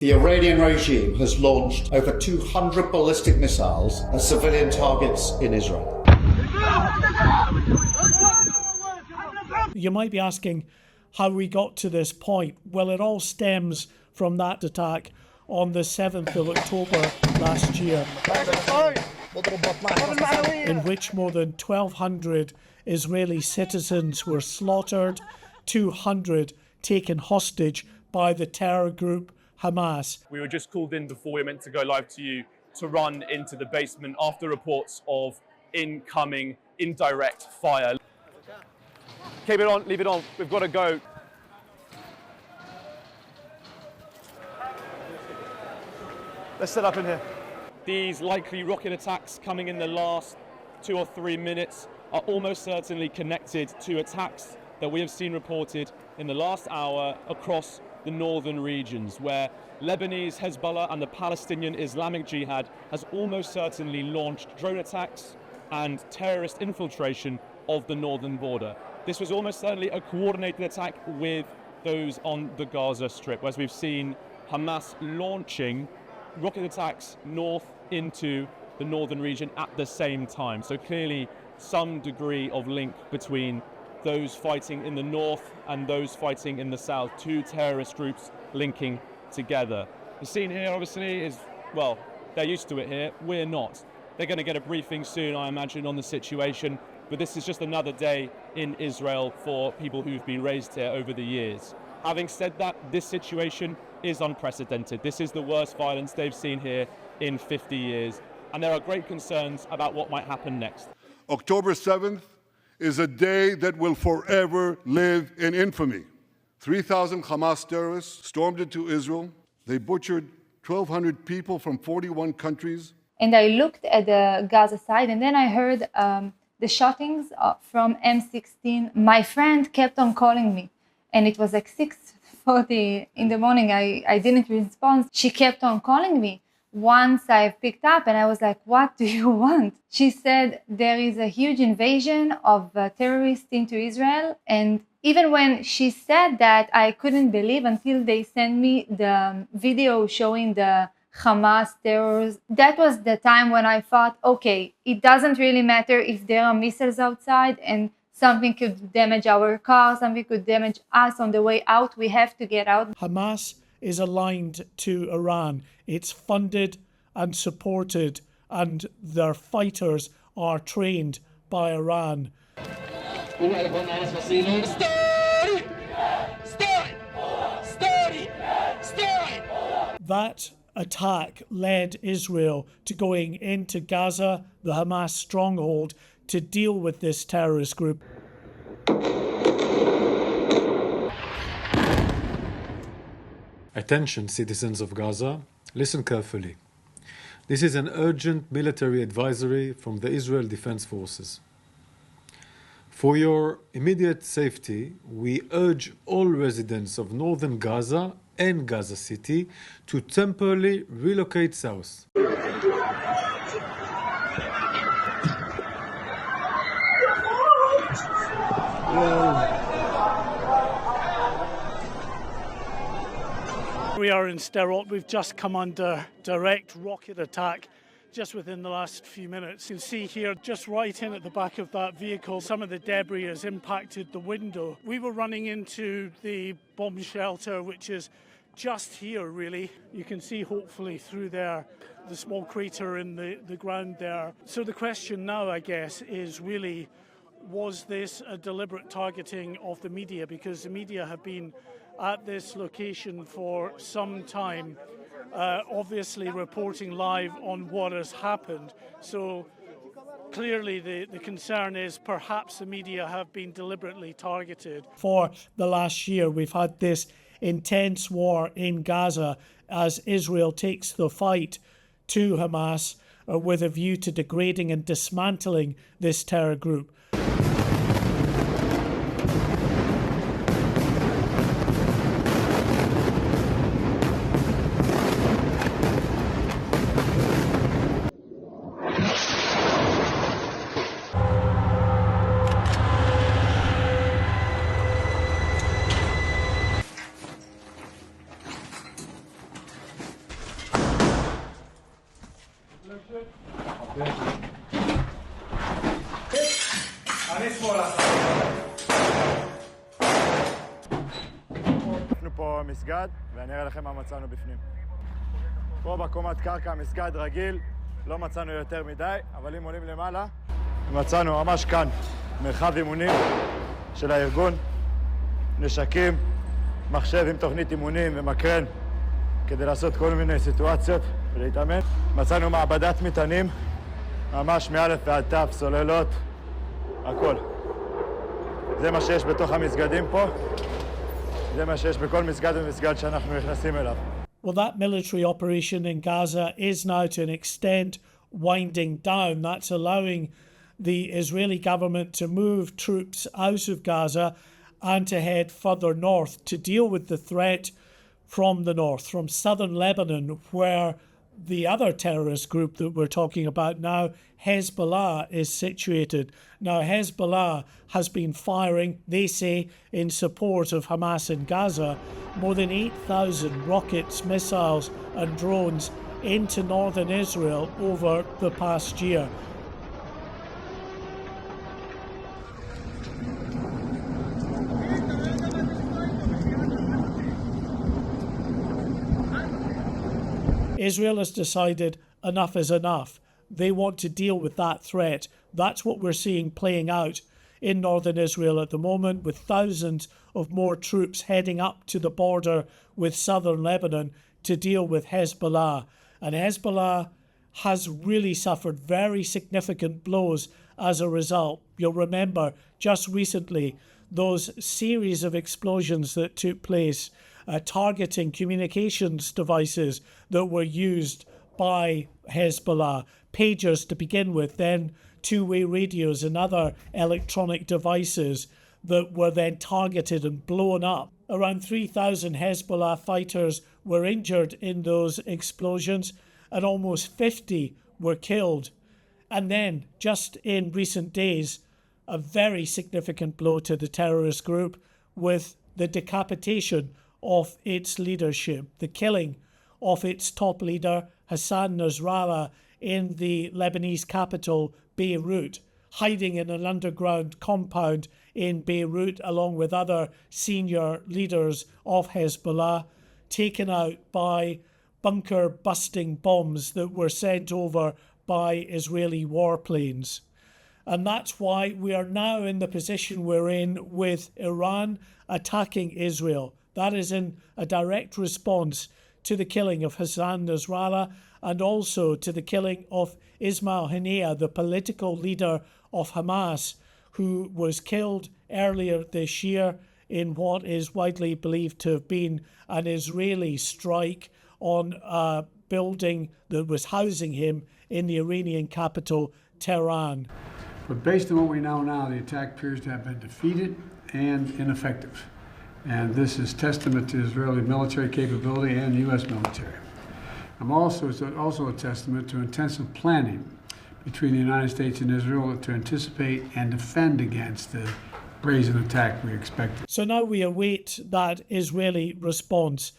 The Iranian regime has launched over 200 ballistic missiles at civilian targets in Israel. You might be asking how we got to this point. Well, it all stems from that attack on the 7th of October last year, in which more than 1,200 Israeli citizens were slaughtered, 200 taken hostage by the terror group Hamas. We were just called in before we were meant to go live to you to run into the basement after reports of incoming indirect fire. Keep it on, leave it on, we've got to go. Let's set up in here. These likely rocket attacks coming in the last 2 or 3 minutes are almost certainly connected to attacks that we have seen reported in the last hour across the northern regions, where Lebanese Hezbollah and the Palestinian Islamic Jihad has almost certainly launched drone attacks and terrorist infiltration of the northern border. This was almost certainly a coordinated attack with those on the Gaza Strip, as we've seen Hamas launching rocket attacks north into the northern region at the same time. So clearly some degree of link between those fighting in the north and those fighting in the south, two terrorist groups linking together. The scene here obviously is, well, they're used to it here, we're not. They're going to get a briefing soon, I imagine, on the situation, but this is just another day in Israel for people who've been raised here over the years. Having said that, this situation is unprecedented. This is the worst violence they've seen here in 50 years, and there are great concerns about what might happen next. October 7th is a day that will forever live in infamy. 3,000 Hamas terrorists stormed into Israel. They butchered 1,200 people from 41 countries. And I looked at the Gaza side, and then I heard the shootings from M16. My friend kept on calling me, and it was like 6:40 in the morning. I didn't respond. She kept on calling me. Once I picked up and I was like, what do you want? She said, there is a huge invasion of terrorists into Israel. And even when she said that, I couldn't believe until they sent me the video showing the Hamas terrors. That was the time when I thought, okay, it doesn't really matter if there are missiles outside and something could damage our car, something could damage us on the way out. We have to get out. Hamas is aligned to Iran. It's funded and supported, and their fighters are trained by Iran. That attack led Israel to going into Gaza, the Hamas stronghold, to deal with this terrorist group. Attention, citizens of Gaza, listen carefully. This is an urgent military advisory from the Israel Defense Forces. For your immediate safety, we urge all residents of northern Gaza and Gaza City to temporarily relocate south. We are in Sderot. We've just come under direct rocket attack just within the last few minutes. You can see here, just right in at the back of that vehicle, some of the debris has impacted the window. We were running into the bomb shelter, which is just here, really. You can see, hopefully, through there, the small crater in the ground there. So the question now, I guess, is really, was this a deliberate targeting of the media? Because the media have been at this location for some time, obviously reporting live on what has happened. So clearly the concern is perhaps the media have been deliberately targeted. For the last year, we've had this intense war in Gaza as Israel takes the fight to Hamas with a view to degrading and dismantling this terror group. אנחנו פה מסגד, ואני אראה לכם מה מצאנו בפנים. פה בקומת קרקע, מסגד רגיל, לא מצאנו יותר מדי, אבל אם עולים למעלה, מצאנו ממש כאן מרחב אימונים של הארגון, נשקים, מחשב עם תוכנית אימונים ומקרן כדי לעשות כל מיני סיטואציות ולהתאמן. מצאנו מעבדת מטענים, ממש מאלף ועד תו, סוללות, הכל. זה מה שיש בתוך המסגדים פה, זה מה שיש בכל מסגד ומסגד שאנחנו נכנסים אליו. Well, that military operation in Gaza is now to an extent winding down. That's allowing the Israeli government to move troops out of Gaza and to head further north to deal with the threat from the north, from southern Lebanon, where the other terrorist group that we're talking about now, Hezbollah, is situated. Now, Hezbollah has been firing, they say, in support of Hamas in Gaza, more than 8,000 rockets, missiles and drones into northern Israel over the past year. Israel has decided enough is enough. They want to deal with that threat. That's what we're seeing playing out in northern Israel at the moment, with thousands of more troops heading up to the border with southern Lebanon to deal with Hezbollah. And Hezbollah has really suffered very significant blows as a result. You'll remember just recently those series of explosions that took place targeting communications devices that were used by Hezbollah, pagers to begin with, then two-way radios and other electronic devices that were then targeted and blown up. Around 3,000 Hezbollah fighters were injured in those explosions and almost 50 were killed. And then, just in recent days, a very significant blow to the terrorist group with the decapitation of its leadership, the killing of its top leader, Hassan Nasrallah, in the Lebanese capital, Beirut, hiding in an underground compound in Beirut along with other senior leaders of Hezbollah, taken out by bunker-busting bombs that were sent over by Israeli warplanes. And that's why we are now in the position we're in with Iran attacking Israel. That is in a direct response to the killing of Hassan Nasrallah and also to the killing of Ismail Haniyeh, the political leader of Hamas, who was killed earlier this year in what is widely believed to have been an Israeli strike on a building that was housing him in the Iranian capital, Tehran. But based on what we know now, the attack appears to have been defeated and ineffective. And this is testament to Israeli military capability and U.S. military. It's also a testament to intensive planning between the United States and Israel to anticipate and defend against the brazen attack we expected. So now we await that Israeli response.